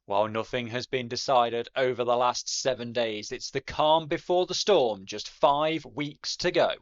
While nothing has been decided over the last 7 days, it's the calm before the storm, just 5 weeks to go.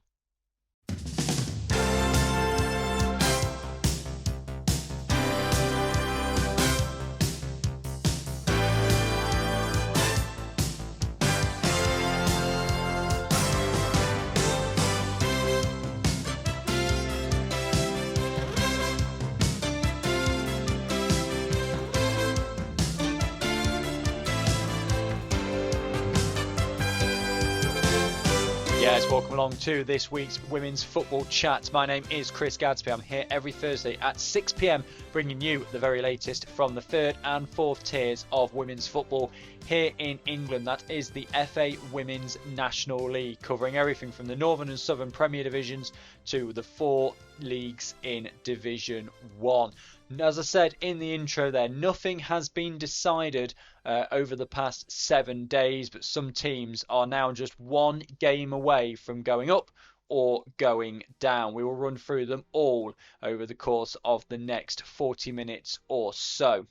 Yes, welcome along to this week's Women's Football Chat. My name is Chris Gadsby. I'm here every Thursday at 6 p.m, bringing you the very latest from the third and fourth tiers of women's football here in England. That is the FA Women's National League, covering everything from the Northern and Southern Premier Divisions to the 4 leagues in Division 1. As I said in the intro there, nothing has been decided over the past 7 days, but some teams are now just one game away from going up or going down. We will run through them all over the course of the next 40 minutes or so.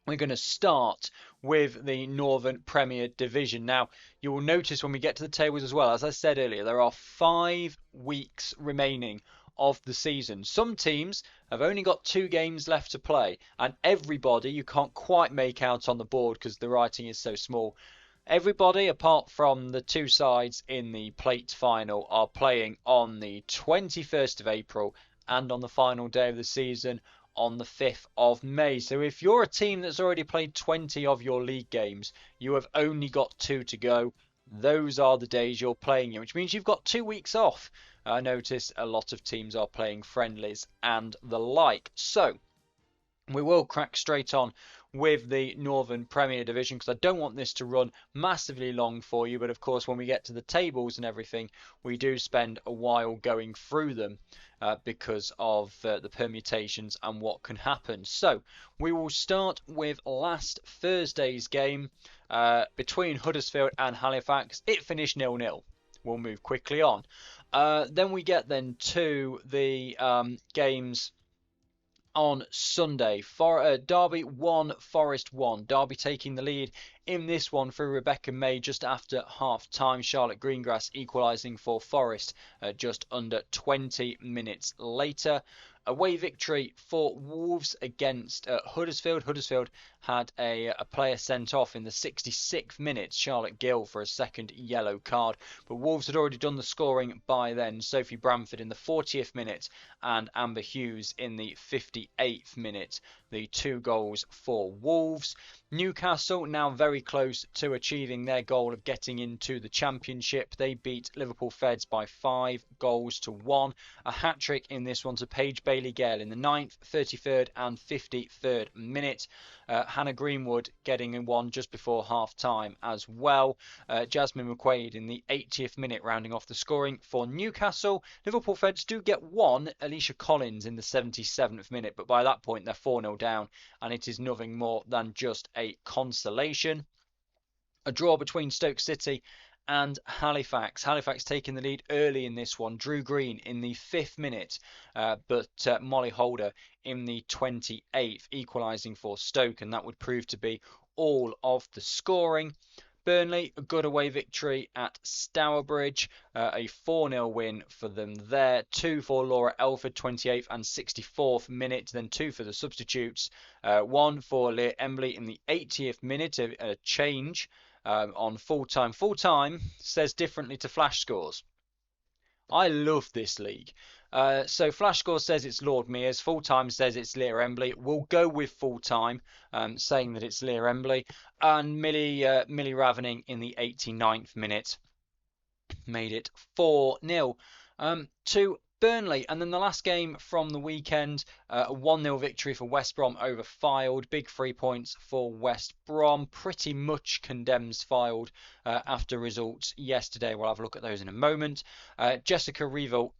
We're going to start with the Northern Premier Division. Now, you will notice when we get to the tables as well, as I said earlier, there are 5 weeks remaining of the season. Some teams have only got 2 games left to play, and everybody, you can't quite make out on the board because the writing is so small, everybody apart from the 2 sides in the plate final are playing on the 21st of April and on the final day of the season on the 5th of May. So if you're a team that's already played 20 of your league games, you have only got 2 to go. Those are the days you're playing in, which means you've got 2 weeks off. I notice a lot of teams are playing friendlies and the like. So we will crack straight on with the Northern Premier Division because I don't want this to run massively long for you. But of course, when we get to the tables and everything, we do spend a while going through them because of the permutations and what can happen. So we will start with last Thursday's game between Huddersfield and Halifax. It finished 0-0. We'll move quickly on. Then we get to the games on Sunday. For Derby 1, Forest 1. Derby taking the lead in this one through Rebecca May just after half time. Charlotte Greengrass equalising for Forest just under 20 minutes later. Away victory for Wolves against Huddersfield. Huddersfield had a player sent off in the 66th minute, Charlotte Gill, for a second yellow card. But Wolves had already done the scoring by then. Sophie Bramford in the 40th minute and Amber Hughes in the 58th minute. The 2 goals for Wolves. Newcastle now very close to achieving their goal of getting into the Championship. They beat Liverpool Feds by 5 goals to 1. A hat-trick in this one to Paige Bailey-Gale in the 9th, 33rd and 53rd minute. Hannah Greenwood getting one just before half-time as well. Jasmine McQuaid in the 80th minute rounding off the scoring for Newcastle. Liverpool Feds do get one, Alicia Collins in the 77th minute, but by that point they're 4-0 down and it is nothing more than just a consolation. A draw between Stoke City and Halifax. Halifax taking the lead early in this one. Drew Green in the 5th minute, but Molly Holder in the 28th, equalising for Stoke, and that would prove to be all of the scoring. Burnley, a good away victory at Stourbridge, a 4-0 win for them there. 2 for Laura Elford, 28th and 64th minute, then 2 for the substitutes. 1 for Leah Embley in the 80th minute, a change on full-time. Full-time says differently to flash scores. I love this league. So Flash Score says it's Lord Mears. Full Time says it's Leah Embley. We'll go with Full Time, saying that it's Leah Embley. And Millie Ravening in the 89th minute made it 4-0 to Burnley. And then the last game from the weekend, a 1-0 victory for West Brom over Fylde. Big 3 points for West Brom. Pretty much condemns Fylde after results yesterday. We'll have a look at those in a moment. Jessica Revel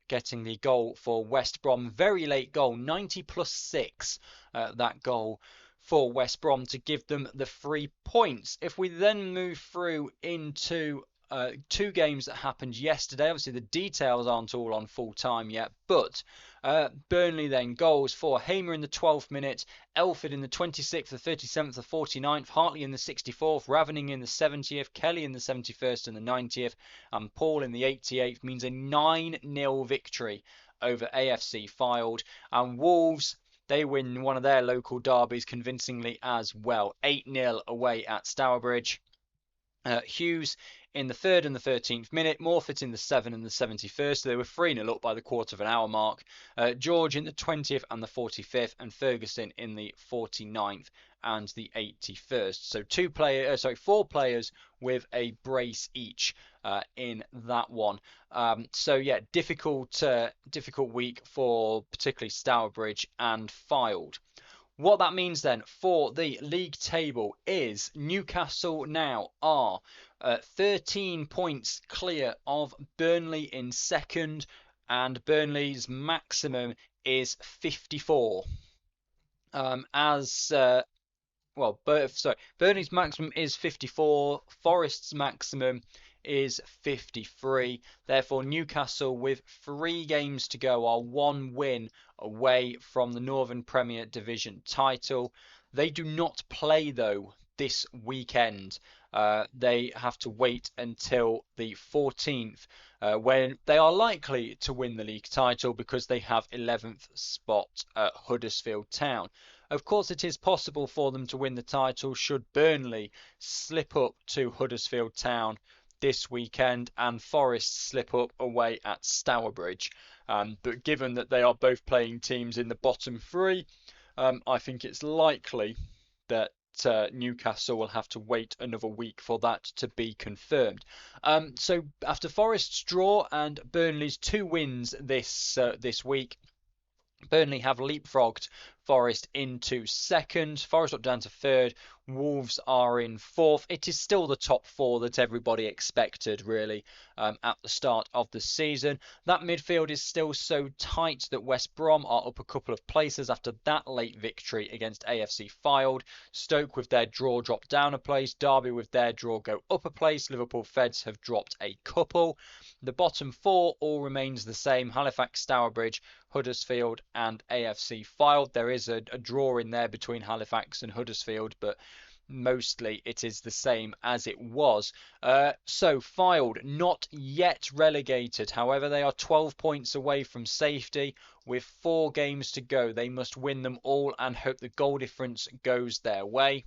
getting the goal for West Brom. Very late goal, 90+6, that goal for West Brom to give them the 3 points. If we then move through into two games that happened yesterday. Obviously, the details aren't all on full time yet, but Burnley then goals for Hamer in the 12th minute, Elford in the 26th, the 37th, the 49th, Hartley in the 64th, Ravening in the 70th, Kelly in the 71st and the 90th, and Paul in the 88th means a 9-0 victory over AFC Fylde. And Wolves, they win one of their local derbies convincingly as well, 8-0 away at Stourbridge. Hughes in the 3rd and the 13th minute, Morfitt in the 7th and the 71st. So they were 3-0 up by the quarter of an hour mark. George in the 20th and the 45th, and Ferguson in the 49th and the 81st. So 4 players with a brace each in that one. So yeah, difficult week for particularly Stourbridge and Fylde. What that means then for the league table is Newcastle now are 13 points clear of Burnley in second, and Burnley's maximum is 54. Burnley's maximum is 54. Forest's maximum is 53. Therefore, Newcastle, with 3 games to go, are 1 win away from the Northern Premier Division title. They do not play, though, this weekend. They have to wait until the 14th, when they are likely to win the league title because they have 11th spot at Huddersfield Town. Of course, it is possible for them to win the title should Burnley slip up to Huddersfield Town this weekend and Forest slip up away at Stourbridge. But given that they are both playing teams in the bottom 3, I think it's likely that Newcastle will have to wait another week for that to be confirmed. So after Forest's draw and Burnley's 2 wins this week, Burnley have leapfrogged Forest into second. Forest up down to third. Wolves are in fourth. It is still the top 4 that everybody expected, really, at the start of the season. That midfield is still so tight that West Brom are up a couple of places after that late victory against AFC Fylde. Stoke with their draw drop down a place. Derby with their draw go up a place. Liverpool Feds have dropped a couple. The bottom 4 all remains the same. Halifax, Stourbridge, Huddersfield and AFC Fylde. There is a draw in there between Halifax and Huddersfield, but mostly it is the same as it was. So Fylde not yet relegated. However, they are 12 points away from safety with 4 games to go. They must win them all and hope the goal difference goes their way.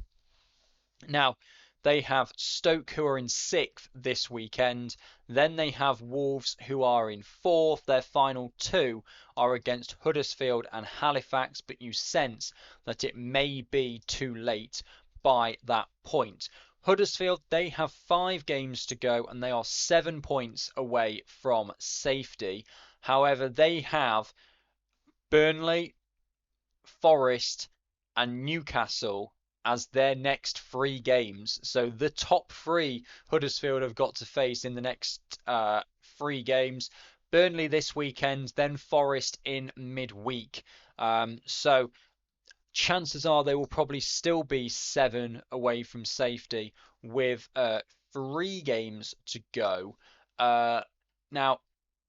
Now, they have Stoke, who are in 6th this weekend. Then they have Wolves, who are in 4th. Their final 2 are against Huddersfield and Halifax, but you sense that it may be too late by that point. Huddersfield, they have 5 games to go and they are 7 points away from safety. However, they have Burnley, Forest and Newcastle as their next 3 games. So the top 3 Huddersfield have got to face in the next 3 games. Burnley this weekend, then Forest in midweek. So chances are they will probably still be 7 away from safety with 3 games to go. Now,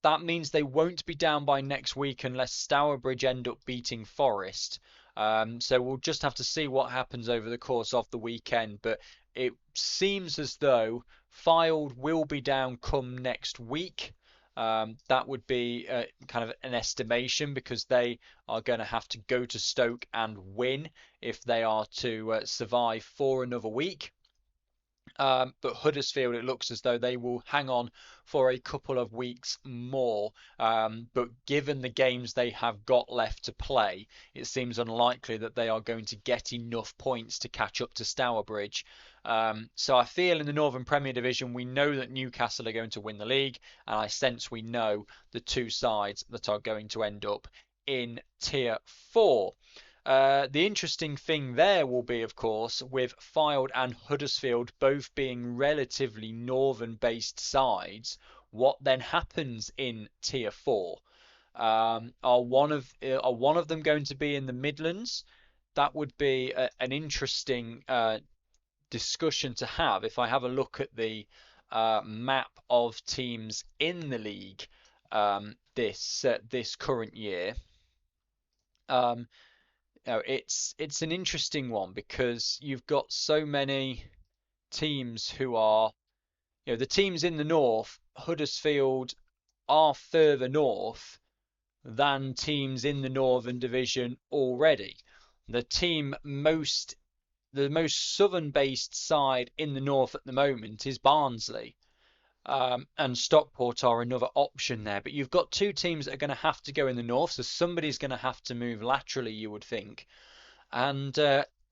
that means they won't be down by next week unless Stourbridge end up beating Forest. So we'll just have to see what happens over the course of the weekend. But it seems as though Fylde will be down come next week. That would be kind of an estimation because they are going to have to go to Stoke and win if they are to survive for another week. But Huddersfield, it looks as though they will hang on for a couple of weeks more. But given the games they have got left to play, it seems unlikely that they are going to get enough points to catch up to Stourbridge. So I feel in the Northern Premier Division, we know that Newcastle are going to win the league, and I sense we know the 2 sides that are going to end up in Tier 4. The interesting thing there will be, of course, with Fylde and Huddersfield both being relatively northern-based sides, what then happens in Tier 4? Are one of them going to be in the Midlands? That would be an interesting discussion to have. If I have a look at the map of teams in the league this current year, um, it's an interesting one because you've got so many teams who are, the teams in the north, Huddersfield are further north than teams in the Northern Division already. The team most the most southern based side in the north at the moment is Barnsley. And Stockport are another option there. But you've got two teams that are going to have to go in the north, so somebody's going to have to move laterally, you would think. And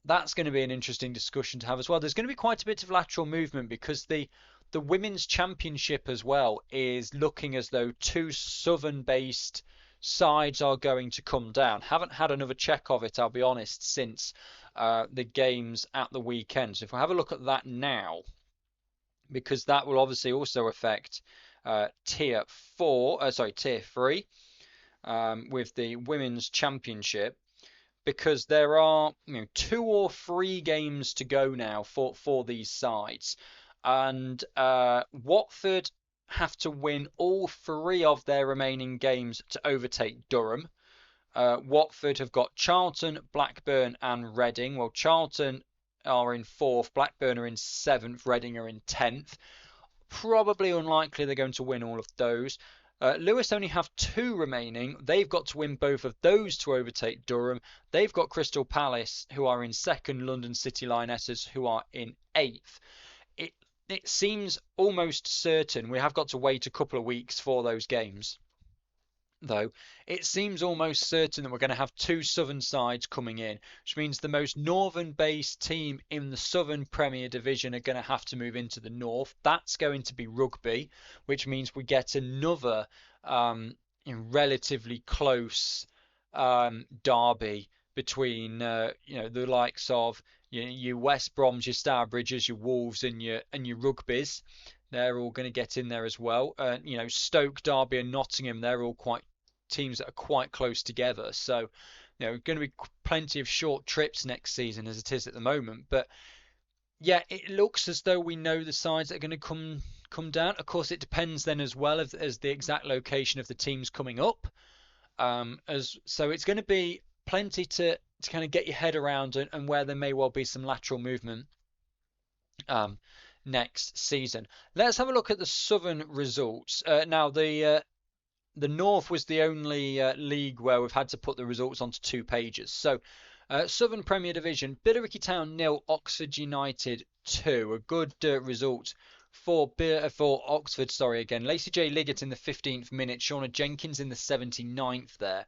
that's going to be an interesting discussion to have as well. There's going to be quite a bit of lateral movement because the women's championship as well is looking as though two southern based sides are going to come down. Haven't had another check of it, I'll be honest, since the games at the weekend. So if we have a look at that now, because that will obviously also affect tier 3 with the women's championship, because there are, 2 or 3 games to go now for these sides, and Watford have to win all 3 of their remaining games to overtake Durham. Watford have got Charlton, Blackburn, and Reading. Well, Charlton are in 4th, Blackburn are in 7th, Reading are in 10th. Probably unlikely they're going to win all of those. Lewis only have 2 remaining. They've got to win both of those to overtake Durham. They've got Crystal Palace, who are in 2nd, London City Lionesses, who are in 8th. It seems almost certain. We have got to wait a couple of weeks for those games, though. It seems almost certain that we're going to have 2 southern sides coming in, which means the most northern based team in the Southern Premier Division are going to have to move into the north. That's going to be Rugby, which means we get another relatively close derby between the likes of your West Broms, your Stourbridges, your Wolves, and your Rugbies. They're all going to get in there as well. Stoke, Derby, and Nottingham, they're all quite teams that are quite close together. So, going to be plenty of short trips next season as it is at the moment. But yeah, it looks as though we know the sides that are going to come down. Of course, it depends then as well as the exact location of the teams coming up. So it's going to be plenty to kind of get your head around, and where there may well be some lateral movement next season. Let's have a look at the southern results. Now, the North was the only league where we've had to put the results onto 2 pages. So, Southern Premier Division, Billericay Town 0, Oxford United 2. A good result for Oxford, again. Lacey J. Liggett in the 15th minute, Shauna Jenkins in the 79th there.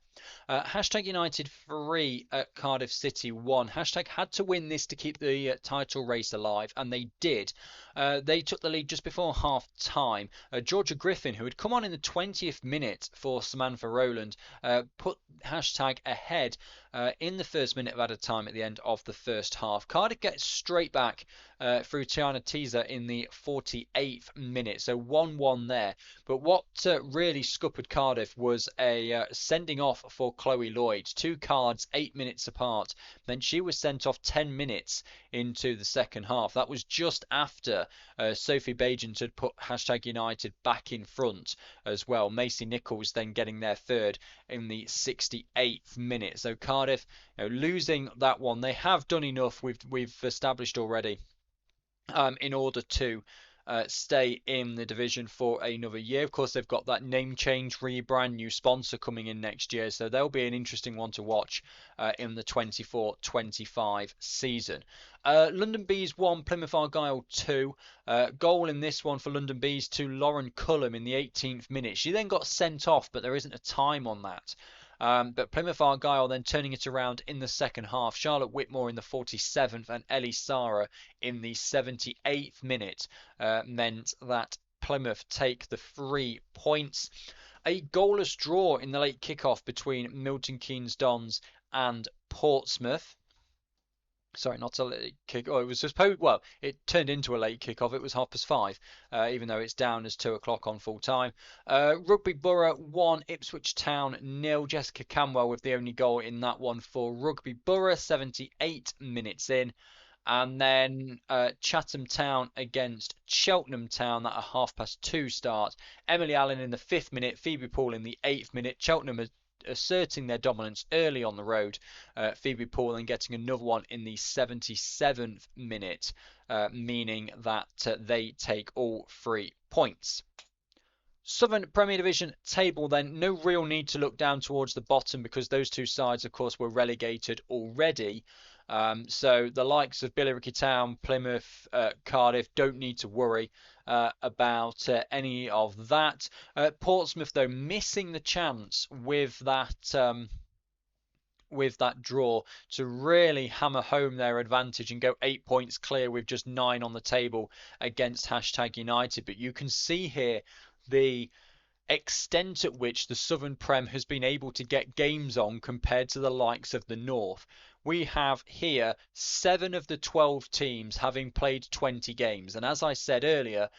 Hashtag United 3 at Cardiff City 1. Hashtag had to win this to keep the title race alive, and they did. They took the lead just before half time. Georgia Griffin, who had come on in the 20th minute for Samantha Rowland, put hashtag ahead in the first minute of added time at the end of the first half. Cardiff gets straight back through Tiana Teaser in the 48th minute, so 1-1 there. But what really scuppered Cardiff was a sending off for Chloe Lloyd. 2 cards, 8 minutes apart. Then she was sent off 10 minutes into the second half. That was just after Sophie Bajent had put hashtag United back in front as well. Macy Nichols then getting their third in the 68th minute. So Cardiff, losing that one. They have done enough, we've established already, in order to stay in the division for another year. Of course, they've got that name change, rebrand, new sponsor coming in next year, so they'll be an interesting one to watch in the 24-25 season. London Bees 1, Plymouth Argyle 2. Goal in this one for London Bees to Lauren Cullum in the 18th minute. She then got sent off, but there isn't a time on that. But Plymouth Argyle then turning it around in the second half. Charlotte Whitmore in the 47th and Ellie Sara in the 78th minute meant that Plymouth take the 3 points. A goalless draw in the late kickoff between Milton Keynes Dons and Portsmouth. Sorry, not a late kick. Oh, it was supposed. Well, it turned into a late kickoff. It was 5:30, even though it's down as 2 o'clock on full time. Rugby Borough 1, Ipswich Town 0. Jessica Camwell with the only goal in that one for Rugby Borough, 78 minutes in. And then Chatham Town against Cheltenham Town, that a 2:30 start. Emily Allen in the 5th minute, Phoebe Paul in the 8th minute. Cheltenham asserting their dominance early on the road. Phoebe Paul then getting another one in the 77th minute, meaning that they take all 3 points. Southern Premier Division table then, no real need to look down towards the bottom because those two sides, of course, were relegated already. So the likes of Billericay Town, Plymouth, Cardiff don't need to worry about any of that. Portsmouth, though, missing the chance with that draw to really hammer home their advantage and go 8 points clear with just 9 on the table against #United. But you can see here the extent at which the Southern Prem has been able to get games on compared to the likes of the North. We have here 7 of the 12 teams having played 20 games. And as I said earlier,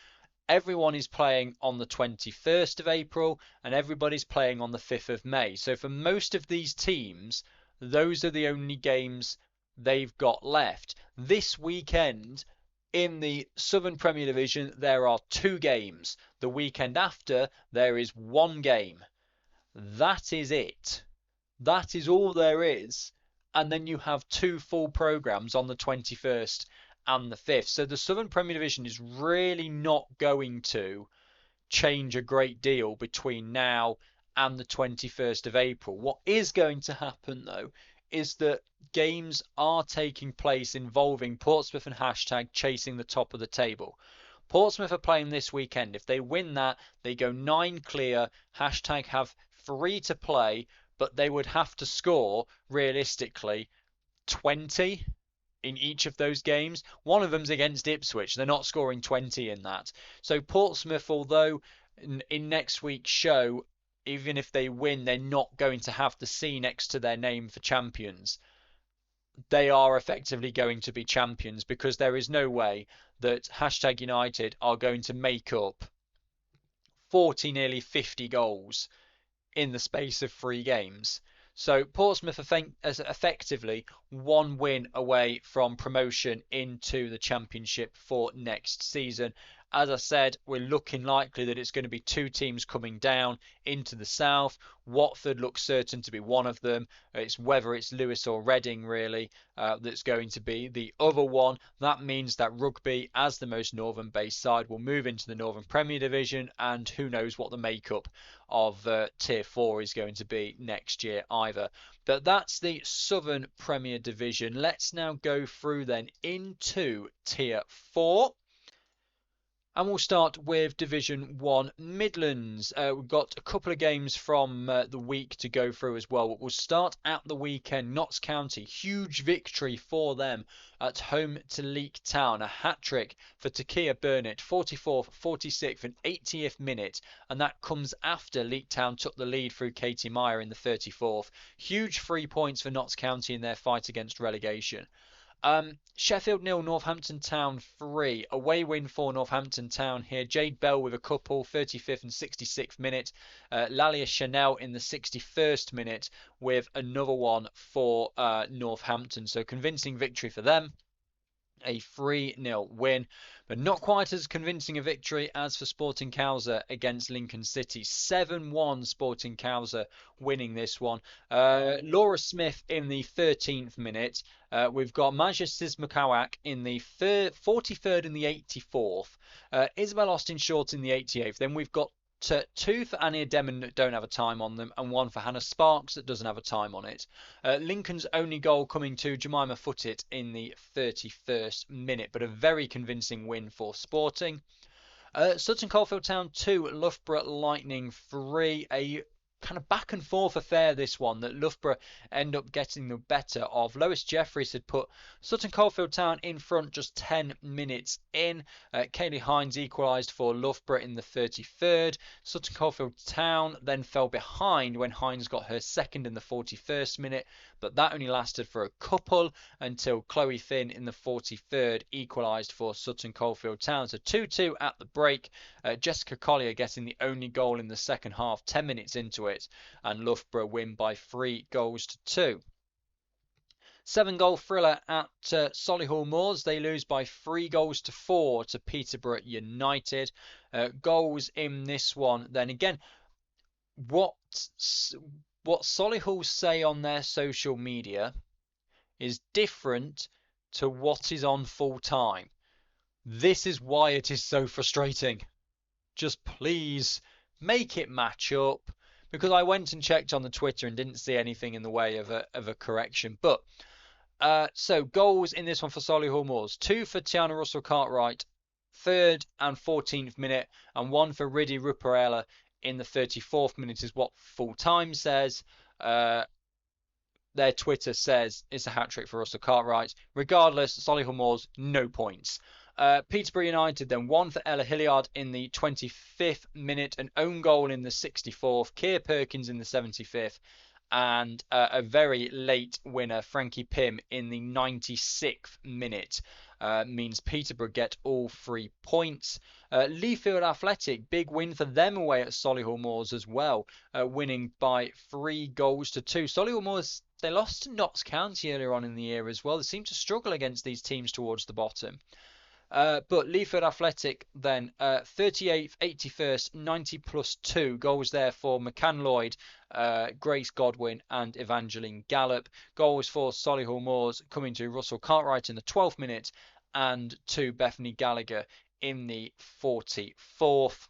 everyone is playing on the 21st of April and everybody's playing on the 5th of May. So for most of these teams, those are the only games they've got left. This weekend, in the Southern Premier Division, there are 2 games. The weekend after, there is 1 game. That is it. That is all there is. And then you have 2 full programs on the 21st and the 5th. So the Southern Premier Division is really not going to change a great deal between now and the 21st of April. What is going to happen, though, is that games are taking place involving Portsmouth and # chasing the top of the table. Portsmouth are playing this weekend. If they win that, they go 9 clear. # have 3 to play, but they would have to score, realistically, 20 in each of those games. One of them's against Ipswich. They're not scoring 20 in that. So Portsmouth, although in next week's show, even if they win, they're not going to have the C next to their name for champions. They are effectively going to be champions because there is no way that # United are going to make up 40, nearly 50 goals in the space of 3 games. So Portsmouth effectively 1 win away from promotion into the Championship for next season. As I said, we're looking likely that it's going to be 2 teams coming down into the south. Watford looks certain to be one of them. It's whether it's Lewis or Reading, really, that's going to be the other one. That means that Rugby, as the most northern-based side, will move into the Northern Premier Division, and who knows what the makeup of Tier 4 is going to be next year either. But that's the Southern Premier Division. Let's now go through then into Tier 4. And we'll start with Division 1 Midlands. We've got a couple of games from the week to go through as well. We'll start at the weekend. Notts County, huge victory for them at home to Leek Town. A hat-trick for Takia Burnett, 44th, 46th and 80th minute. And that comes after Leek Town took the lead through Katie Meyer in the 34th. Huge 3 points for Notts County in their fight against relegation. Sheffield 0, Northampton Town 3. Away win for Northampton Town here. Jade Bell with a couple, 35th and 66th minute. Lalia Chanel in the 61st minute with another one for Northampton. So convincing victory for them. A 3-0 win, but not quite as convincing a victory as for Sporting Cowser against Lincoln City. 7-1 Sporting Cowser winning this one. Laura Smith in the 13th minute. We've got Maja Sismakawak in the 43rd and the 84th. Isabel Austin Short in the 88th. Then we've got 2 for Ania Demon that don't have a time on them, and 1 for Hannah Sparks that doesn't have a time on it. Lincoln's only goal coming to Jemima Footit in the 31st minute, but a very convincing win for Sporting. Sutton Coldfield Town 2, Loughborough Lightning 3. A kind of back and forth affair, this one, that Loughborough end up getting the better of. Lois Jeffries had put Sutton Coldfield Town in front just 10 minutes in. Kaylee Hines equalised for Loughborough in the 33rd. Sutton Coldfield Town then fell behind when Hines got her second in the 41st minute, but that only lasted for a couple until Chloe Finn in the 43rd equalised for Sutton Coldfield Town. So 2-2 at the break. Jessica Collier getting the only goal in the second half, 10 minutes into it, and Loughborough win by 3 goals to 2. 7-goal thriller at Solihull Moors. They lose by 3 goals to 4 to Peterborough United. Goals in this one. Then again, what what Solihull say on their social media is different to what is on full time. This is why it is so frustrating. Just please make it match up, because I went and checked on the Twitter and didn't see anything in the way of a correction. But so goals in this one for Solihull Moors: 2 for Tiana Russell-Cartwright, 3rd and 14th minute, and 1 for Ridi Ruparella in the 34th minute is what full time says. Their Twitter says it's a hat trick for Russell Cartwright. Regardless, Solihull Moors, no points. Peterborough United then 1 for Ella Hilliard in the 25th minute, an own goal in the 64th, Keir Perkins in the 75th, and a very late winner, Frankie Pym, in the 96th minute. Means Peterborough get all 3 points. Leafield Athletic, big win for them away at Solihull Moors as well, winning by 3 goals to 2. Solihull Moors, they lost to Notts County earlier on in the year as well. They seem to struggle against these teams towards the bottom. But Leafield Athletic then 38th, 81st, 90 plus 2 goals there for McCann Lloyd, Grace Godwin and Evangeline Gallup. Goals for Solihull Moors coming to Russell Cartwright in the 12th minute and to Bethany Gallagher in the 44th.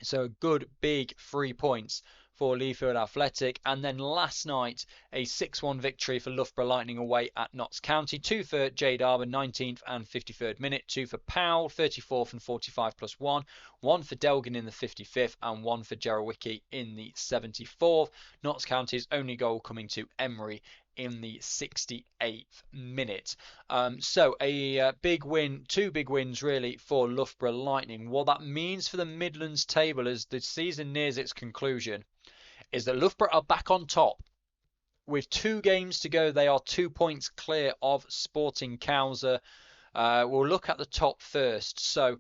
So good big 3 points for Leafield Athletic. And then last night, a 6-1 victory for Loughborough Lightning away at Notts County. 2 for Jade Arbour, 19th and 53rd minute. 2 for Powell, 34th and 45 plus 1. 1 for Delgan in the 55th and 1 for Jerowicki in the 74th. Notts County's only goal coming to Emery in the 68th minute. So a big win, 2 big wins really for Loughborough Lightning. What that means for the Midlands table as the season nears its conclusion is that Loughborough are back on top. With 2 games to go, they are 2 points clear of Sporting Cowser. We'll look at the top first. So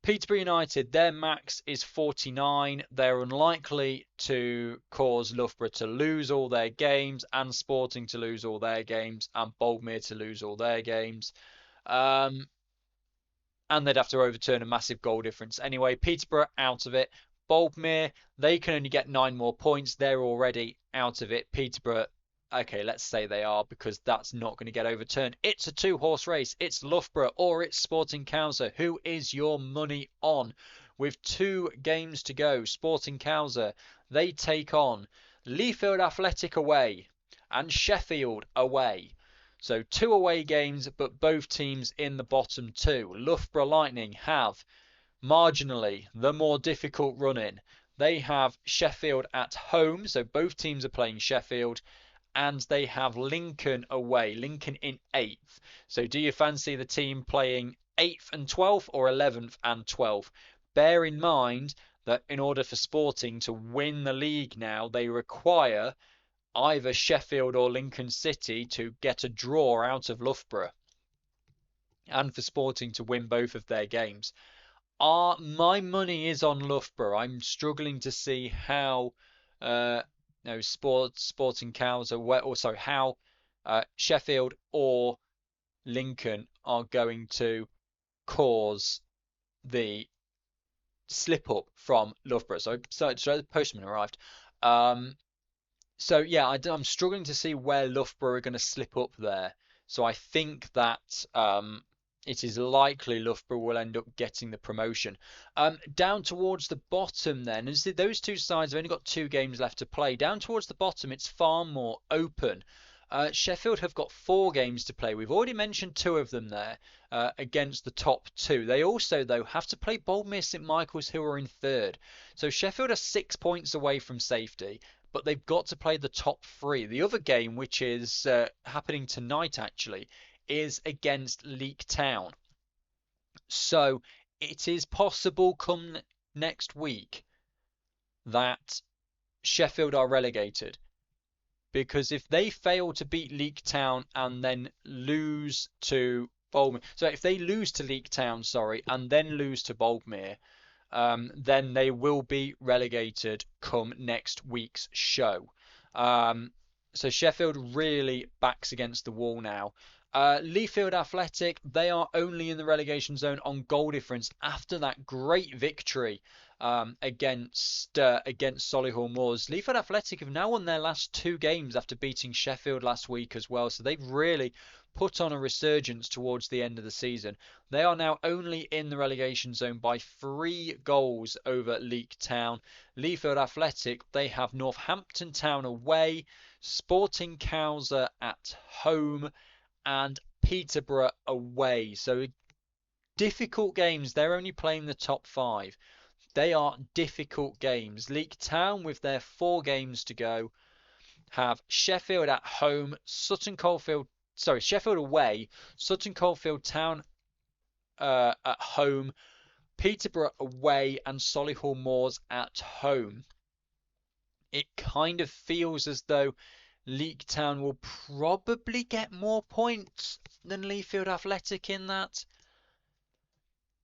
Peterborough United, their max is 49. They're unlikely to cause Loughborough to lose all their games, and Sporting to lose all their games, and Boldmere to lose all their games. And they'd have to overturn a massive goal difference. Anyway, Peterborough out of it. Boldmere, they can only get 9 more points. They're already out of it. Peterborough, okay, let's say they are, because that's not going to get overturned. It's a 2-horse race. It's Loughborough or it's Sporting Cowser. Who is your money on? With 2 games to go, Sporting Cowser, they take on Leafield Athletic away and Sheffield away. So 2 away games, but both teams in the bottom 2. Loughborough Lightning have marginally the more difficult run-in. They have Sheffield at home, so both teams are playing Sheffield, and they have Lincoln away, Lincoln in 8th. So do you fancy the team playing 8th and 12th or 11th and 12th? Bear in mind that in order for Sporting to win the league now, they require either Sheffield or Lincoln City to get a draw out of Loughborough, and for Sporting to win both of their games. My money is on Loughborough. I'm struggling to see how Sporting Cows how Sheffield or Lincoln are going to cause the slip up from Loughborough. So the postman arrived. So yeah, I'm struggling to see where Loughborough are going to slip up there. So I think that it is likely Loughborough will end up getting the promotion. Down towards the bottom then, as those 2 sides have only got 2 games left to play. Down towards the bottom, it's far more open. Sheffield have got 4 games to play. We've already mentioned 2 of them there against the top 2. They also, though, have to play Boldmere St Michael's, who are in 3rd. So Sheffield are 6 points away from safety, but they've got to play the top 3. The other game, which is happening tonight actually, is against Leek Town. So it is possible come next week that Sheffield are relegated, because if they fail to beat Leek Town and then lose to Boldmere, so if they lose to Leek Town, and then lose to Boldmere, then they will be relegated come next week's show. So Sheffield really backs against the wall now. Leafield Athletic, they are only in the relegation zone on goal difference after that great victory against Solihull Moors. Leafield Athletic have now won their last two games after beating Sheffield last week as well, so they've really put on a resurgence towards the end of the season. They are now only in the relegation zone by 3 goals over Leek Town. Leafield Athletic, they have Northampton Town away, Sporting Cowser at home, and Peterborough away. So difficult games. They're only playing the top 5. They are difficult games. Leek Town, with their 4 games to go, have Sheffield at home, Sheffield away, Sutton Coldfield Town at home, Peterborough away, and Solihull Moors at home. It kind of feels as though Leek Town will probably get more points than Leafield Athletic in that.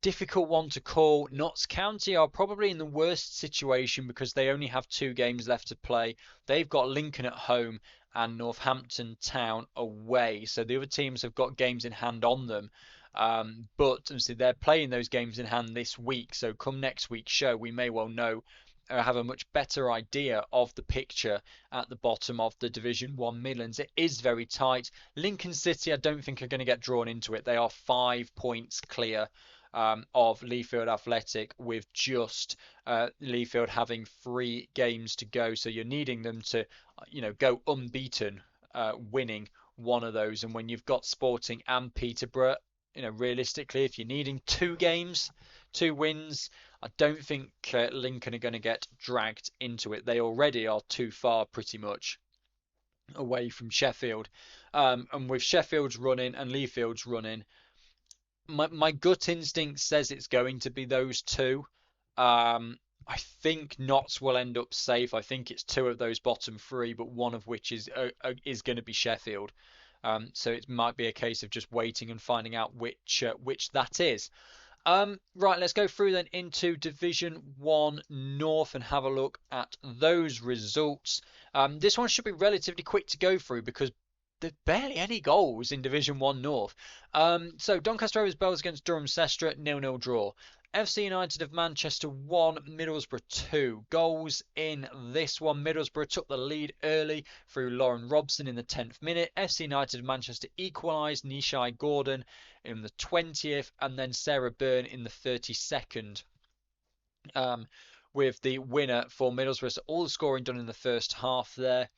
Difficult one to call. Notts County are probably in the worst situation because they only have 2 games left to play. They've got Lincoln at home and Northampton Town away. So the other teams have got games in hand on them. But obviously they're playing those games in hand this week. So come next week's show, we may well know have a much better idea of the picture at the bottom of the Division 1 Midlands. It is very tight. Lincoln City, I don't think are going to get drawn into it. They are 5 points clear of Leafield Athletic, with just Leafield having 3 games to go. So you're needing them to, go unbeaten, winning one of those. And when you've got Sporting and Peterborough, realistically, if you're needing 2 games, 2 wins, I don't think Lincoln are going to get dragged into it. They already are too far, pretty much, away from Sheffield. And with Sheffield's running and Leafield's running, my gut instinct says it's going to be those two. I think Notts will end up safe. I think it's 2 of those bottom 3, but one of which is going to be Sheffield. So it might be a case of just waiting and finding out which that is. Right, let's go through then into Division 1 North and have a look at those results. This one should be relatively quick to go through because there's barely any goals in Division 1 North. So Doncaster Rovers Bells against Durham Sestra, 0-0 draw. FC United of Manchester 1, Middlesbrough 2. Goals in this one. Middlesbrough took the lead early through Lauren Robson in the 10th minute. FC United of Manchester equalised, Nishai Gordon in the 20th, and then Sarah Byrne in the 32nd. With the winner for Middlesbrough. So all the scoring done in the first half there.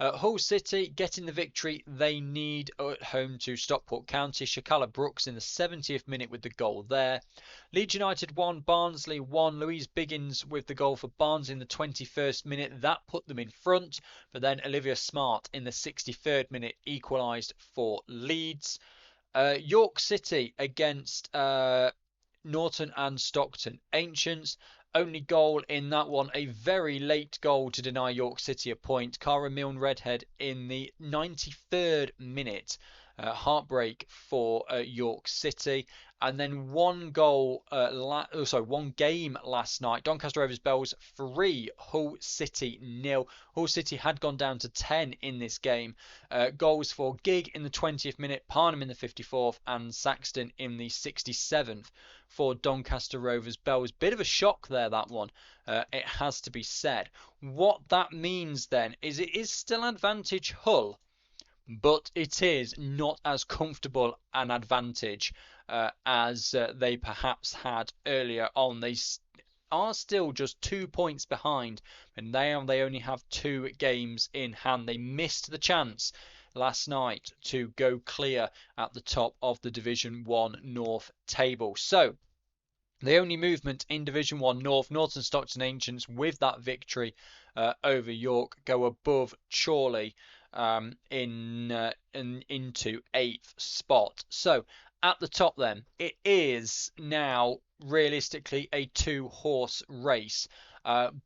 Hull City getting the victory they need at home to Stockport County. Shakala Brooks in the 70th minute with the goal there. Leeds United 1, Barnsley 1. Louise Biggins with the goal for Barnes in the 21st minute. That put them in front. But then Olivia Smart in the 63rd minute equalised for Leeds. York City against Norton and Stockton Ancients. Only goal in that one, a very late goal to deny York City a point. Cara Milne Redhead in the 93rd minute. Heartbreak for York City. And then one game last night. Doncaster Rovers Bells 3, Hull City 0. Hull City had gone down to 10 in this game. Goals for Gig in the 20th minute, Parnham in the 54th, and Saxton in the 67th for Doncaster Rovers Bells. Bit of a shock there, that one. It has to be said. What that means then is it is still advantage Hull, but it is not as comfortable an advantage as they perhaps had earlier on. They are still just 2 points behind, and now they only have 2 games in hand. They missed the chance last night to go clear at the top of the Division 1 North table. So the only movement in Division 1 North, Norton Stockton Ancients with that victory over York go above Chorley into 8th spot. So at the top then, it is now realistically a 2-horse race.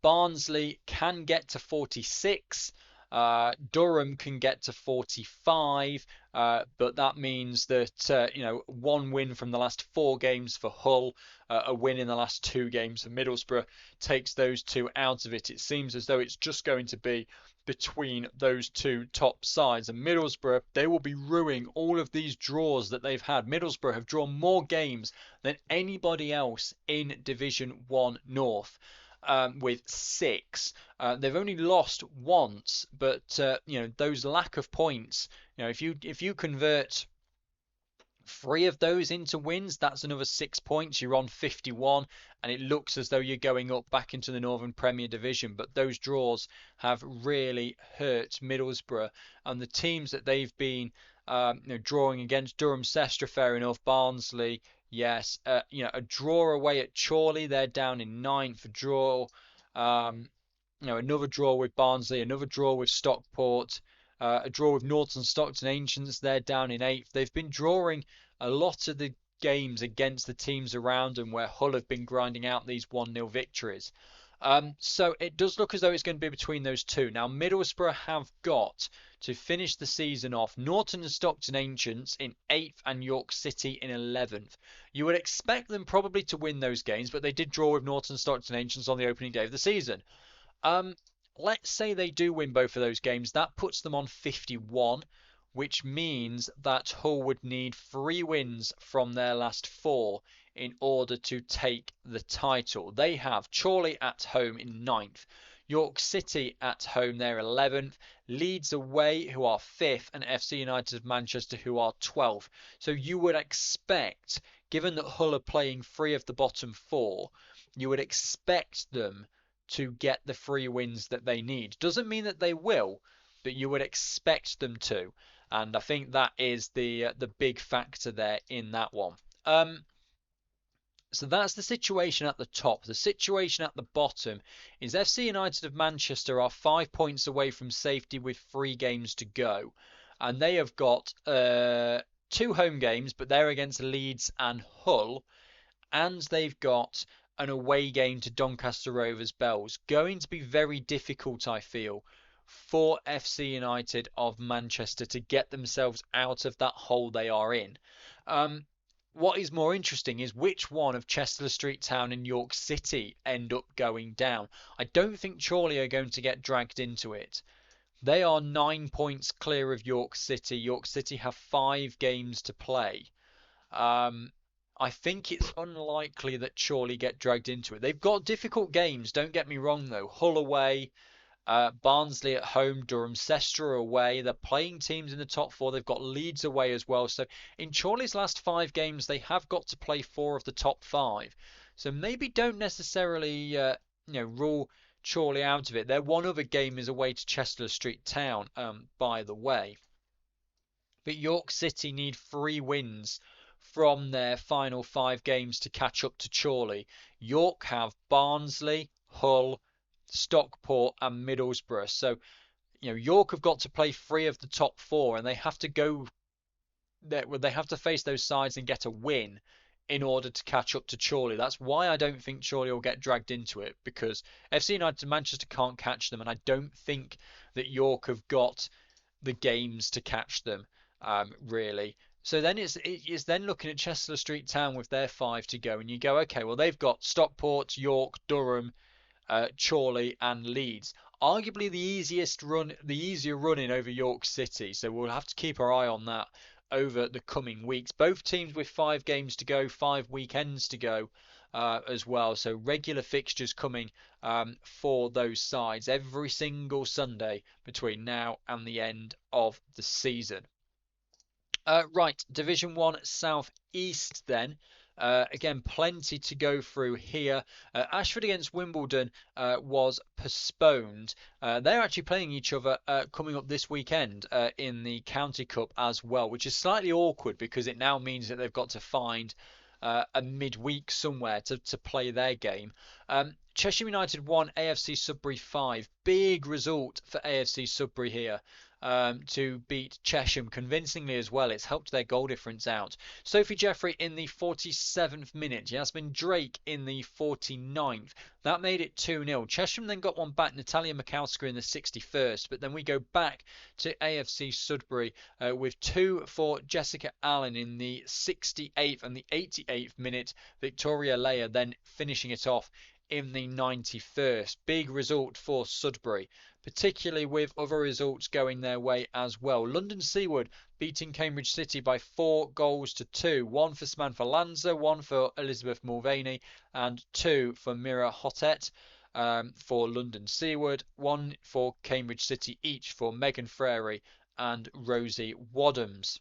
Barnsley can get to 46. Durham can get to 45, but that means that one win from the last 4 games for Hull, a win in the last 2 games for Middlesbrough takes those two out of it. It seems as though it's just going to be between those two top sides. And Middlesbrough, they will be ruining all of these draws that they've had. Middlesbrough have drawn more games than anybody else in Division 1 North. With 6, they've only lost once, but those lack of points. If you convert 3 of those into wins, that's another 6 points. You're on 51, and it looks as though you're going up back into the Northern Premier Division. But those draws have really hurt Middlesbrough, and the teams that they've been drawing against: Durham, Sestra, fair enough. Barnsley, yes. A draw away at Chorley, they're down in ninth. A draw, another draw with Barnsley, another draw with Stockport. A draw with Norton Stockton Ancients, they're down in 8th. They've been drawing a lot of the games against the teams around them where Hull have been grinding out these 1-0 victories. So it does look as though it's going to be between those two. Now, Middlesbrough have got to finish the season off Norton and Stockton Ancients in 8th and York City in 11th. You would expect them probably to win those games, but they did draw with Norton Stockton Ancients on the opening day of the season. Let's say they do win both of those games. That puts them on 51, which means that Hull would need 3 wins from their last 4 in order to take the title. They have Chorley at home in 9th, York City at home, they're 11th, Leeds away, who are 5th, and FC United of Manchester, who are 12th. So you would expect, given that Hull are playing 3 of the bottom 4, you would expect them to get the 3 wins that they need. Doesn't mean that they will, but you would expect them to. And I think that is the big factor there in that one. So that's the situation at the top. The situation at the bottom is FC United of Manchester are 5 points away from safety with 3 games to go. And they have got 2 home games, but they're against Leeds and Hull. And they've got an away game to Doncaster Rovers Bells. Going to be very difficult, I feel, for FC United of Manchester to get themselves out of that hole they are in. What is more interesting is which one of Chester Street Town and York City end up going down. I don't think Chorley are going to get dragged into it. They are 9 points clear of York City. York City have 5 games to play. I think it's unlikely that Chorley get dragged into it. They've got difficult games, don't get me wrong though. Hull away, Barnsley at home, Durham Sestra away. They're playing teams in the top 4. They've got Leeds away as well. So in Chorley's last 5 games, they have got to play 4 of the top 5. So maybe don't necessarily rule Chorley out of it. Their one other game is away to Chester Street Town, by the way. But York City need 3 wins from their final 5 games to catch up to Chorley. York have Barnsley, Hull, Stockport and Middlesbrough. So, York have got to play 3 of the top 4, and they have to face those sides and get a win in order to catch up to Chorley. That's why I don't think Chorley will get dragged into it, because FC United and Manchester can't catch them, and I don't think that York have got the games to catch them, really. So then it's then looking at Chester Street Town with their 5 to go, and you go, okay, well they've got Stockport, York, Durham, Chorley and Leeds. Arguably the easier running over York City. So we'll have to keep our eye on that over the coming weeks. Both teams with 5 games to go, 5 weekends to go as well. So regular fixtures coming for those sides every single Sunday between now and the end of the season. Right, Division 1 South East then. Again, plenty to go through here. Ashford against Wimbledon was postponed. They're actually playing each other coming up this weekend in the County Cup as well, which is slightly awkward because it now means that they've got to find a midweek somewhere to play their game. Cheshire United 1, AFC Sudbury 5. Big result for AFC Sudbury here. to beat Chesham convincingly as well. It's helped their goal difference out. Sophie Jeffrey in the 47th minute. Jasmine Drake in the 49th. That made it 2-0. Chesham then got one back. Natalia Makowska in the 61st. But then we go back to AFC Sudbury with two for Jessica Allen in the 68th and the 88th minute. Victoria Leah then finishing it off in the 91st. Big result for Sudbury, particularly with other results going their way as well. London Seaward beating Cambridge City by 4-2. One for Samantha Lanza, one for Elizabeth Mulvaney, and two for Mira Hotet for London Seaward. One for Cambridge City each for Megan Frary and Rosie Wadhams.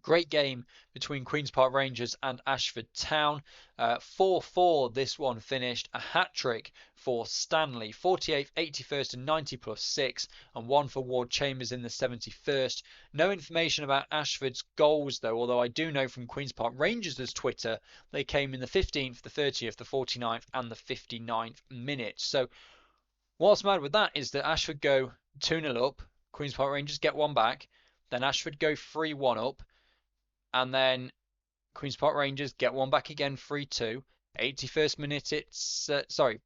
Great game between Queen's Park Rangers and Ashford Town. 4-4 this one finished. A hat-trick for Stanley. 48th, 81st and 90 plus 6. And one for Ward Chambers in the 71st. No information about Ashford's goals though, although I do know from Queen's Park Rangers' Twitter they came in the 15th, the 30th, the 49th and the 59th minute. So what's mad with that is that Ashford go 2-0 up. Queen's Park Rangers get one back. Then Ashford go 3-1 up. And then Queen's Park Rangers get one back again, 3-2. 81st minute, it's 4-2.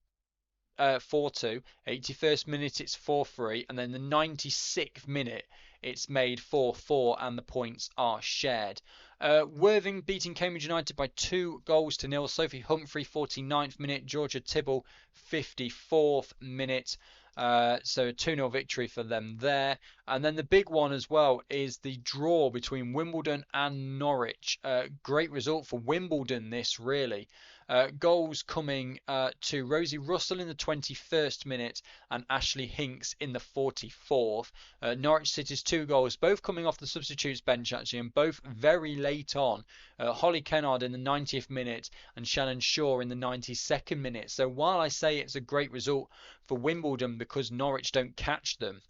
81st minute, it's 4-3. And then the 96th minute, it's made 4-4, and the points are shared. Worthing beating Cambridge United by 2-0. Sophie Humphrey, 49th minute. Georgia Tibble, 54th minute. So a 2-0 victory for them there. And then the big one as well is the draw between Wimbledon and Norwich. Great result for Wimbledon, this really. Goals coming to Rosie Russell in the 21st minute and Ashley Hinks in the 44th. Norwich City's 2 goals, both coming off the substitutes bench actually, and both very late on. Holly Kennard in the 90th minute and Shannon Shaw in the 92nd minute. So while I say it's a great result for Wimbledon because Norwich don't catch them,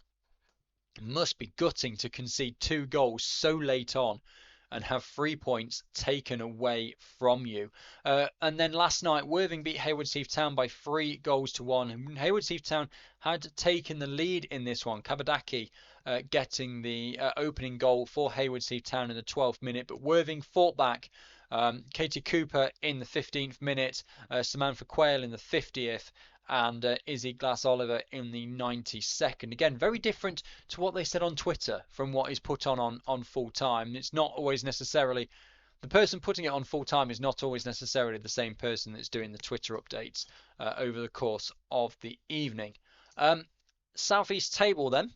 it must be gutting to concede 2 goals so late on and have 3 points taken away from you. And then last night, Worthing beat Haywards Heath Town by 3-1. And Haywards Heath Town had taken the lead in this one. Kabadaki getting the opening goal for Haywards Heath Town in the 12th minute, but Worthing fought back. Katie Cooper in the 15th minute, Samantha Quayle in the 50th, and Izzy Glass-Oliver in the 92nd. Again, very different to what they said on Twitter from what is put on full time. It's not always necessarily, the person putting it on full time is not always necessarily the same person that's doing the Twitter updates over the course of the evening. Southeast table then.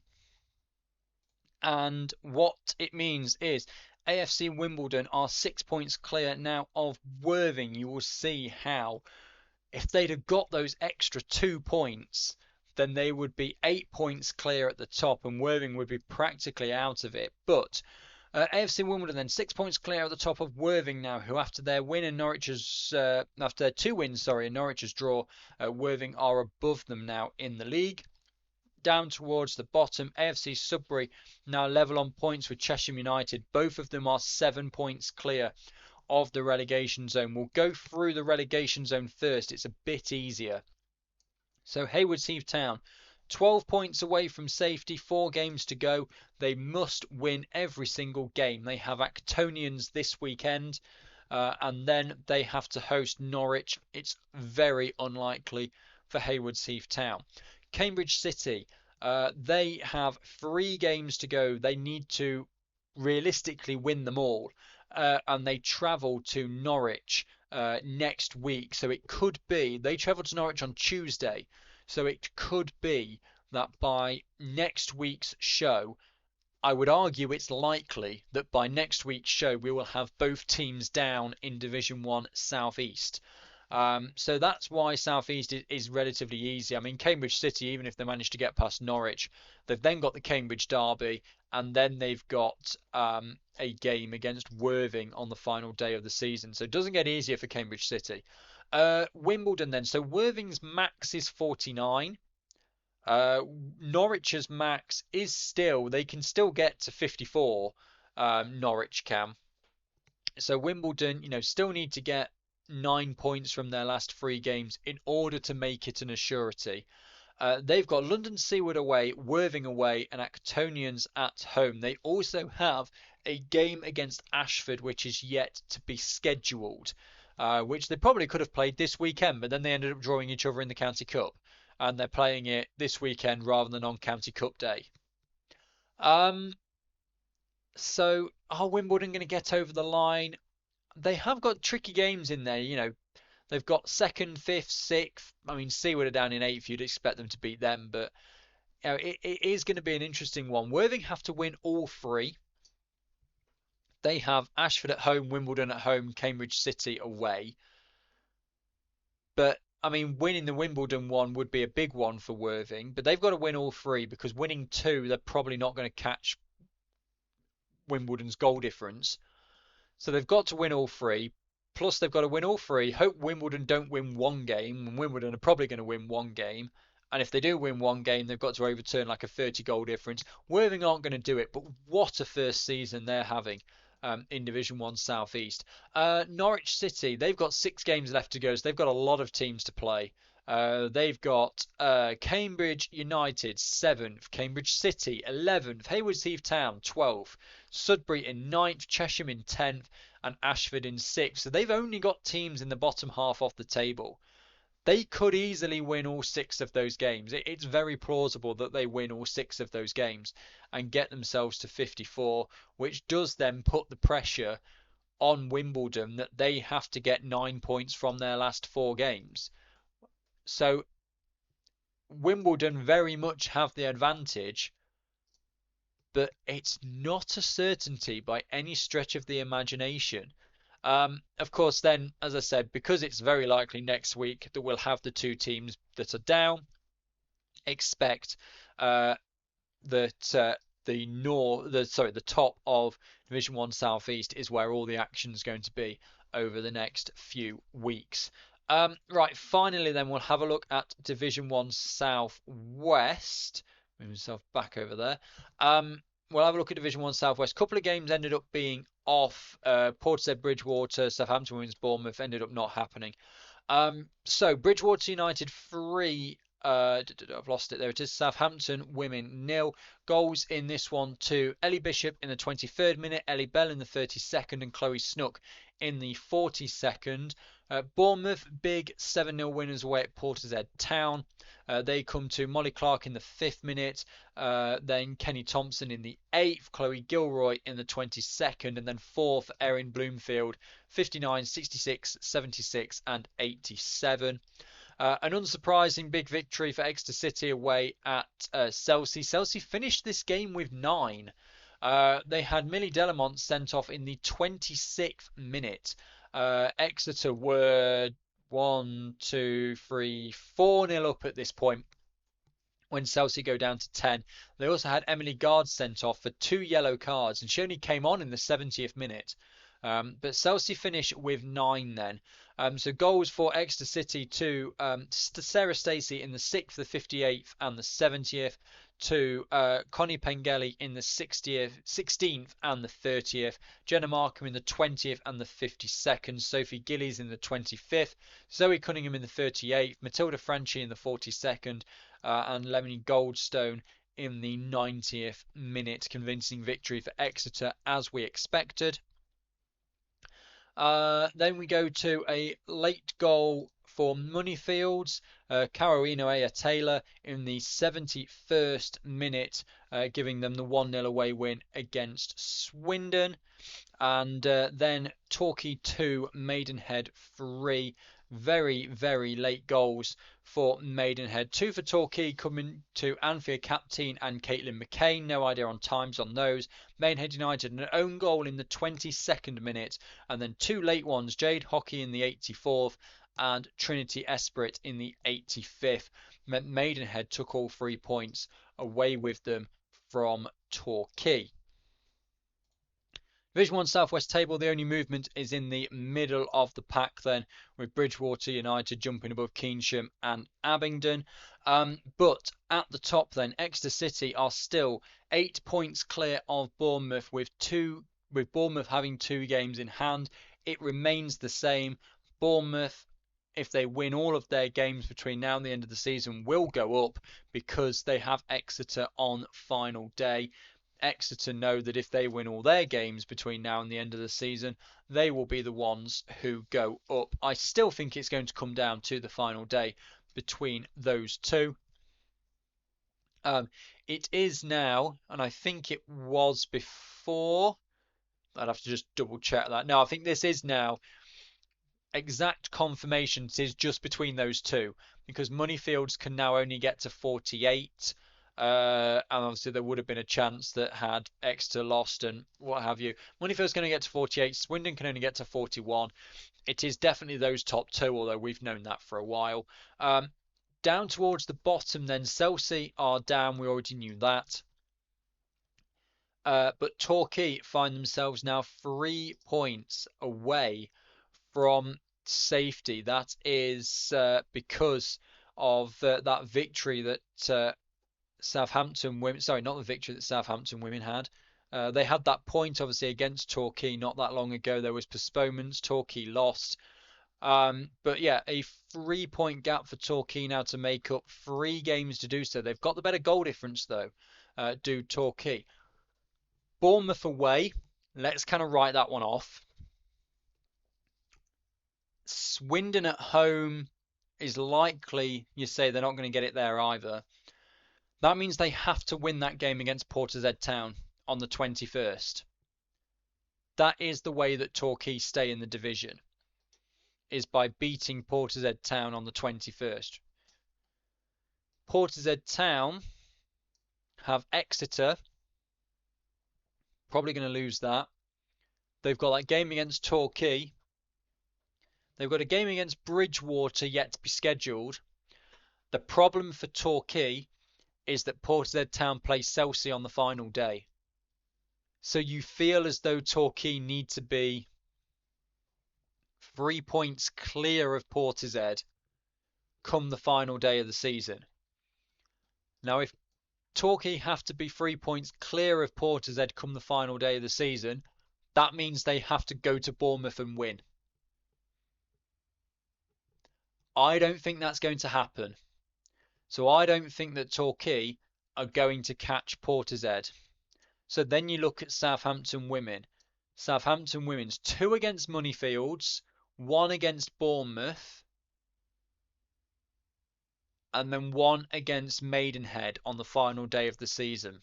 And what it means is AFC Wimbledon are 6 points clear now of Worthing. You will see how if they'd have got those extra 2 points, then they would be 8 points clear at the top and Worthing would be practically out of it. But AFC Wimbledon then 6 points clear at the top of Worthing now, who after their win and Norwich's after their 2 wins, and Norwich's draw, Worthing are above them now in the league. Down towards the bottom, AFC Sudbury now level on points with Chesham United. Both of them are 7 points clear of the relegation zone. We'll go through the relegation zone first. It's a bit easier. So Haywards Heath Town, 12 points away from safety, 4 games to go. They must win every single game. They have Actonians this weekend, and then they have to host Norwich. It's very unlikely for Haywards Heath Town. Cambridge City, they have 3 games to go. They need to realistically win them all. And they travel to Norwich next week. So it could be, they travel to Norwich on Tuesday. So it could be that by next week's show, I would argue it's likely that by next week's show, we will have both teams down in Division 1 South East. So that's why South East is relatively easy. I mean, Cambridge City, even if they manage to get past Norwich, they've then got the Cambridge Derby, and then they've got a game against Worthing on the final day of the season. So it doesn't get easier for Cambridge City. Wimbledon then. So Worthing's max is 49. Norwich's max is still, they can still get to 54. Norwich can. So Wimbledon, still need to get 9 points from their last 3 games in order to make it an assurity. They've got London Seaward away, Worthing away, and Actonians at home. They also have a game against Ashford, which is yet to be scheduled, which they probably could have played this weekend, but then they ended up drawing each other in the County Cup, and they're playing it this weekend rather than on County Cup day. Um, so are Wimbledon going to get over the line? They have got tricky games in there. They've got second, fifth, sixth. I mean, Seaward are down in eighth. You'd expect them to beat them, but it is going to be an interesting one. Worthing have to win all three. They have Ashford at home, Wimbledon at home, Cambridge City away. But I mean, winning the Wimbledon one would be a big one for Worthing, but they've got to win all three because winning two, they're probably not going to catch Wimbledon's goal difference. So they've got to win all three. Plus, they've got to win all three. Hope Wimbledon don't win one game. And Wimbledon are probably going to win one game. And if they do win one game, they've got to overturn like a 30 goal difference. Worthing aren't going to do it, but what a first season they're having in Division 1 South East. Norwich City, they've got 6 games left to go, so they've got a lot of teams to play. They've got Cambridge United 7th, Cambridge City 11th, Haywards Heath Town 12th, Sudbury in 9th, Chesham in 10th, and Ashford in 6th. So they've only got teams in the bottom half of the table. They could easily win all 6 of those games. It's very plausible that they win all 6 of those games and get themselves to 54, which does then put the pressure on Wimbledon that they have to get 9 points from their last 4 games. So Wimbledon very much have the advantage, but it's not a certainty by any stretch of the imagination. Of course, then, as I said, because it's very likely next week that we'll have the 2 teams that are down, expect that the top of Division 1 Southeast is where all the action is going to be over the next few weeks. Right, finally then we'll have a look at Division 1 Southwest. Move myself back over there. We'll have a look at Division 1 Southwest. Couple of games ended up being off. Portishead, Bridgewater, Southampton Women's Bournemouth ended up not happening. So Bridgewater United 3, I've lost it. There it is. Southampton Women 0. Goals in this one to Ellie Bishop in the 23rd minute, Ellie Bell in the 32nd, and Chloe Snook in the 42nd. Bournemouth big 7-0 winners away at Portishead Town. They come to Molly Clark in the 5th minute, then Kenny Thompson in the 8th, Chloe Gilroy in the 22nd, and then 4th Erin Bloomfield 59, 66, 76, and 87. An unsurprising big victory for Exeter City away at Chelsea. Chelsea finished this game with 9. They had Millie Delamont sent off in the 26th minute. Exeter were 1, 2, 3, 4-0 up at this point when Chelsea go down to 10. They also had Emily Gard sent off for 2 yellow cards, and she only came on in the 70th minute. But Chelsea finish with 9 then. So goals for Exeter City to Sarah Stacey in the 6th, the 58th, and the 70th. To Connie Pengelly in the 16th and the 30th. Jenna Markham in the 20th and the 52nd. Sophie Gillies in the 25th. Zoe Cunningham in the 38th. Matilda Franchi in the 42nd. And Lemony Goldstone in the 90th minute. Convincing victory for Exeter as we expected. Then we go to a late goal for Moneyfields. Carolina Aya Taylor in the 71st minute, giving them the 1-0 away win against Swindon. And then Torquay 2, Maidenhead 3. Very, very late goals for Maidenhead. 2 for Torquay coming to Anthea Captain and Caitlin McCain. No idea on times on those. Maidenhead United an own goal in the 22nd minute. And then 2 late ones. Jade Hockey in the 84th and Trinity Esprit in the 85th. Maidenhead took all 3 points away with them from Torquay. Division 1 Southwest table, the only movement is in the middle of the pack then, with Bridgewater United jumping above Keynsham and Abingdon. But at the top then, Exeter City are still 8 points clear of Bournemouth with Bournemouth having 2 games in hand. It remains the same. Bournemouth if they win all of their games between now and the end of the season, will go up because they have Exeter on final day. Exeter know that if they win all their games between now and the end of the season, they will be the ones who go up. I still think it's going to come down to the final day between those two. It is now, and I think it was before. I'd have to just double check that. No, I think this is now exact confirmation. It is just between those two because Moneyfields can now only get to 48. And obviously there would have been a chance that had Exeter lost and what have you. Moneyfield's going to get to 48. Swindon can only get to 41. It is definitely those top two, although we've known that for a while. Down towards the bottom, then Chelsea are down. We already knew that. But Torquay find themselves now 3 points away from safety. That is because of that victory that Southampton women, sorry, not the victory that Southampton women had. They had that point obviously against Torquay not that long ago. There was postponements. Torquay lost. But yeah, a 3 point gap for Torquay now to make up 3 games to do so. They've got the better goal difference though, do Torquay. Bournemouth away. Let's kind of write that one off. Swindon at home is likely, you say they're not going to get it there either. That means they have to win that game against Portishead Town on the 21st. That is the way that Torquay stay in the division, is by beating Portishead Town on the 21st. Portishead Town have Exeter, probably going to lose that. They've got that game against Torquay. They've got a game against Bridgewater yet to be scheduled. The problem for Torquay is that Portishead Town play Chelsea on the final day. So you feel as though Torquay need to be 3 points clear of Portishead come the final day of the season. Now, if Torquay have to be 3 points clear of Portishead come the final day of the season, that means they have to go to Bournemouth and win. I don't think that's going to happen. So I don't think that Torquay are going to catch Portishead. So then you look at Southampton women. Southampton women's 2 against Moneyfields, 1 against Bournemouth, and then 1 against Maidenhead on the final day of the season.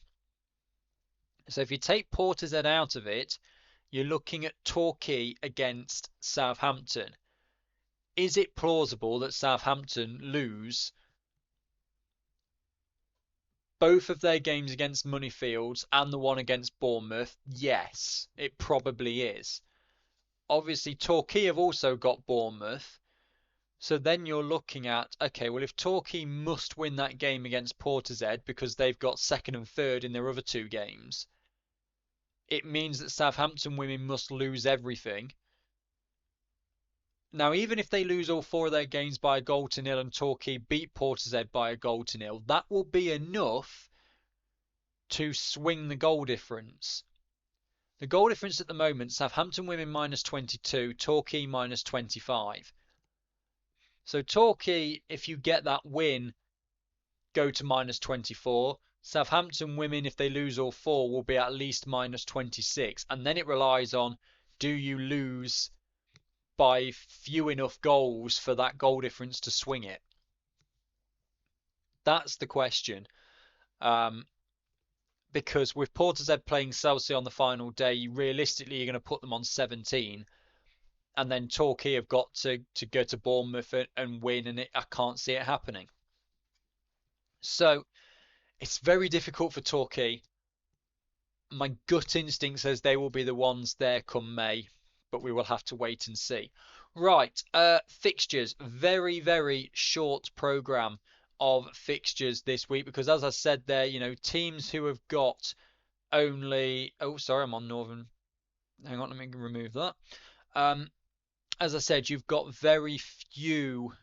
So if you take Portishead out of it, you're looking at Torquay against Southampton. Is it plausible that Southampton lose both of their games against Moneyfields and the one against Bournemouth? Yes, it probably is. Obviously, Torquay have also got Bournemouth. So then you're looking at, okay, well, if Torquay must win that game against Portishead because they've got second and third in their other 2 games, it means that Southampton women must lose everything. Now, even if they lose all 4 of their games by a goal to nil and Torquay beat Portishead by a goal to nil, that will be enough to swing the goal difference. The goal difference at the moment, Southampton women minus 22, Torquay minus 25. So Torquay, if you get that win, go to minus 24. Southampton women, if they lose all 4, will be at least minus 26. And then it relies on, do you lose by few enough goals for that goal difference to swing it? That's the question. Because with Portishead playing Chelsea on the final day, realistically you're going to put them on 17. And then Torquay have got to go to Bournemouth and win, and I can't see it happening. So it's very difficult for Torquay. My gut instinct says they will be the ones there come May, but we will have to wait and see. Right, fixtures. Very, very short programme of fixtures this week because, as I said there, you know, teams who have got only... Oh, sorry, I'm on Northern. Hang on, let me remove that. As I said, you've got very few...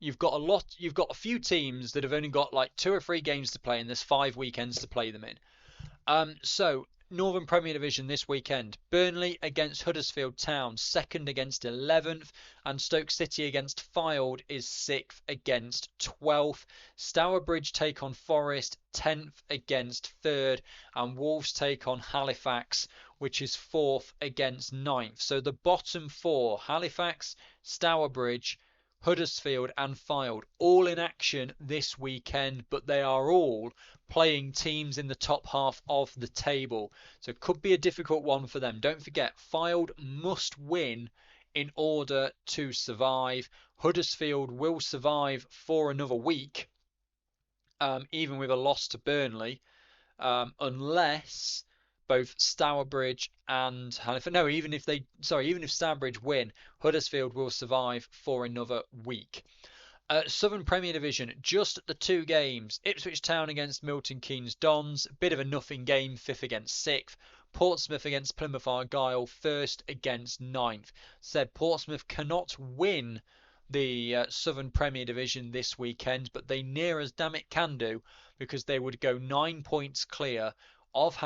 You've got a few teams that have only got like 2 or 3 games to play and there's 5 weekends to play them in. So Northern Premier Division this weekend. Burnley against Huddersfield Town, 2nd against 11th, and Stoke City against Fylde is 6th against 12th. Stourbridge take on Forest, 10th against 3rd, and Wolves take on Halifax, which is 4th against 9th. So the bottom four, Halifax, Stourbridge, Huddersfield and Fylde, all in action this weekend, but they are all playing teams in the top half of the table. So it could be a difficult one for them. Don't forget, Fylde must win in order to survive. Huddersfield will survive for another week, even with a loss to Burnley, unless both Stourbridge and Halifax. No, even if Stourbridge win, Huddersfield will survive for another week. Southern Premier Division, just the two games. Ipswich Town against Milton Keynes Dons, bit of a nothing game, 5th against 6th. Portsmouth against Plymouth Argyle, 1st against 9th. Said Portsmouth cannot win the Southern Premier Division this weekend, but they near as damn it can do, because they would go 9 points clear of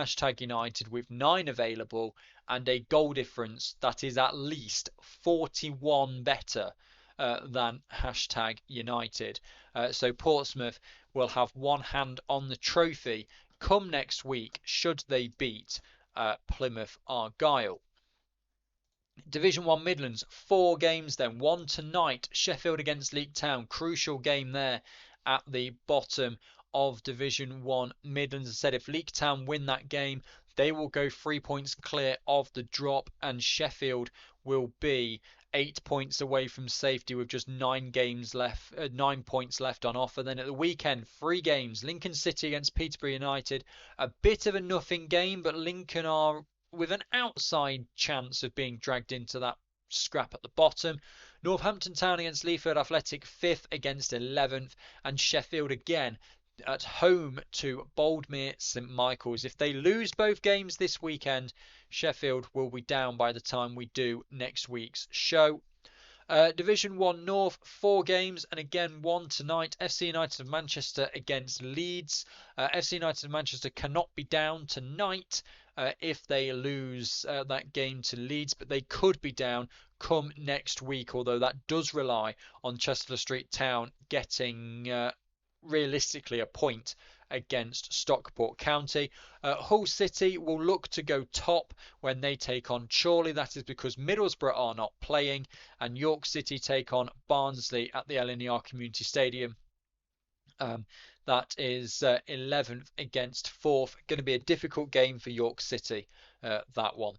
#United with 9 available and a goal difference that is at least 41 better than #United. So Portsmouth will have one hand on the trophy come next week should they beat Plymouth Argyle. Division 1 Midlands, 4 games then. One tonight, Sheffield against Leek Town. Crucial game there at the bottom of Division 1 Midlands. As I said, if Leek Town win that game, they will go 3 points clear of the drop, and Sheffield will be 8 points away from safety with just 9 points left on offer. Then at the weekend, 3 games. Lincoln City against Peterborough United. A bit of a nothing game, but Lincoln are with an outside chance of being dragged into that scrap at the bottom. Northampton Town against Leafield Athletic, 5th against 11th, and Sheffield again at home to Boldmere St Michael's. If they lose both games this weekend, Sheffield will be down by the time we do next week's show. Division 1 North, 4 games, and again one tonight. FC United of Manchester against Leeds. FC United of Manchester cannot be down tonight if they lose that game to Leeds, but they could be down come next week, although that does rely on Chester Street Town getting realistically a point against Stockport County. Hull City will look to go top when they take on Chorley. That is because Middlesbrough are not playing, and York City take on Barnsley at the LNER Community Stadium. That is 11th against 4th. Going to be a difficult game for York City, that one.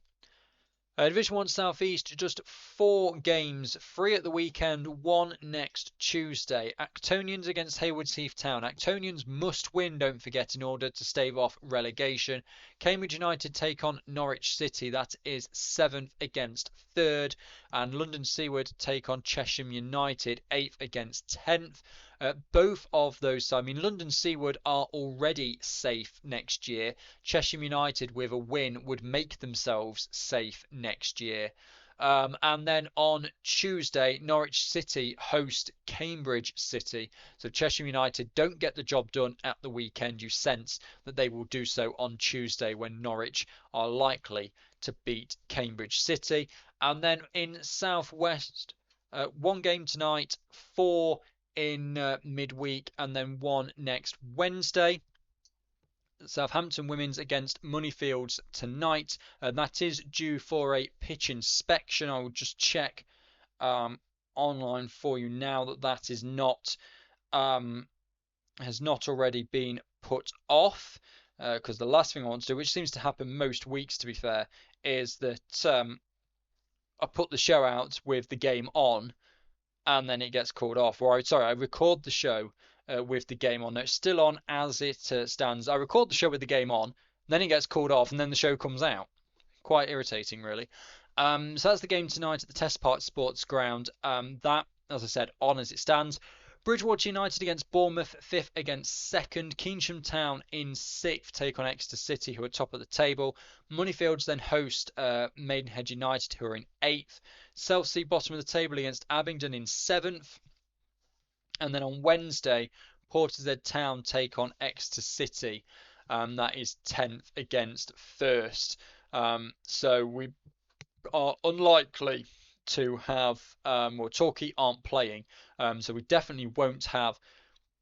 Division 1 South East, just 4 games, 3 at the weekend, 1 next Tuesday. Actonians against Haywards Heath Town. Actonians must win, don't forget, in order to stave off relegation. Cambridge United take on Norwich City. That is 7th against 3rd. And London Seaward take on Chesham United, 8th against 10th. Both of those, I mean, London Seaward are already safe next year. Chesham United with a win would make themselves safe next year. And then on Tuesday, Norwich City host Cambridge City. So Chesham United don't get the job done at the weekend. You sense that they will do so on Tuesday when Norwich are likely to beat Cambridge City. And then in South West, 1 game tonight, 4 in midweek, and then 1 next Wednesday. Southampton Women's against Moneyfields tonight. That is due for a pitch inspection. I will just check online for you now that is not has not already been put off. Because the last thing I want to do, which seems to happen most weeks to be fair, is that I put the show out with the game on, and then it gets called off. Or I record the show with the game on. No, it's still on as it stands. I record the show with the game on, then it gets called off, and then the show comes out. Quite irritating, really. So that's the game tonight at the Test Park Sports Ground. That, as I said, on as it stands. Bridgewater United against Bournemouth, 5th against 2nd. Keynsham Town in 6th take on Exeter City, who are top of the table. Moneyfields then host Maidenhead United, who are in 8th. Southsea bottom of the table against Abingdon in 7th. And then on Wednesday, Portishead Town take on Exeter City. That is 10th against 1st. So we are unlikely to have, well, Torquay aren't playing, so we definitely won't have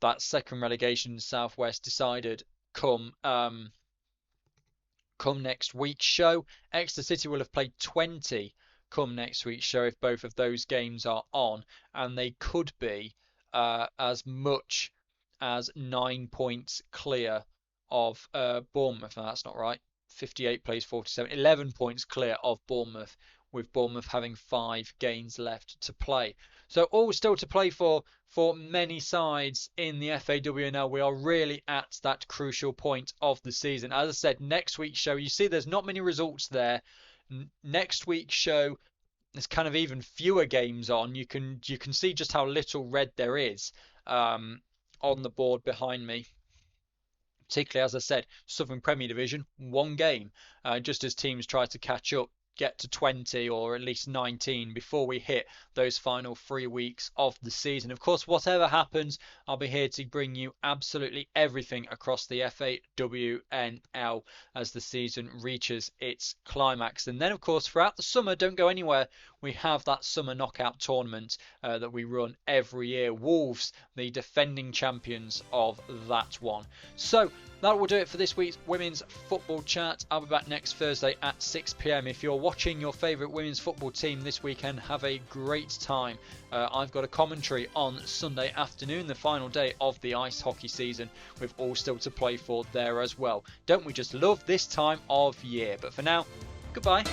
that second relegation Southwest decided come come next week's show. Exeter City will have played 20 come next week's show if both of those games are on, and they could be as much as 9 points clear of Bournemouth. No, that's not right. 58 plays 47, 11 points clear of Bournemouth, with Bournemouth having 5 games left to play. So all still to play for many sides in the FAWNL. We are really at that crucial point of the season. As I said, next week's show, you see there's not many results there. Next week's show, there's kind of even fewer games on. You can see just how little red there is on the board behind me. Particularly, as I said, Southern Premier Division, 1 game, just as teams try to catch up, get to 20 or at least 19 before we hit those final 3 weeks of the season. Of course, whatever happens, I'll be here to bring you absolutely everything across the FAWNL as the season reaches its climax. And then, of course, throughout the summer, don't go anywhere, we have that summer knockout tournament that we run every year. Wolves, the defending champions of that one. So that will do it for this week's Women's Football Chat. I'll be back next Thursday at 6 p.m. If you're watching your favourite women's football team this weekend, have a great time. I've got a commentary on Sunday afternoon, the final day of the ice hockey season, with all still to play for there as well. Don't we just love this time of year? But for now, goodbye.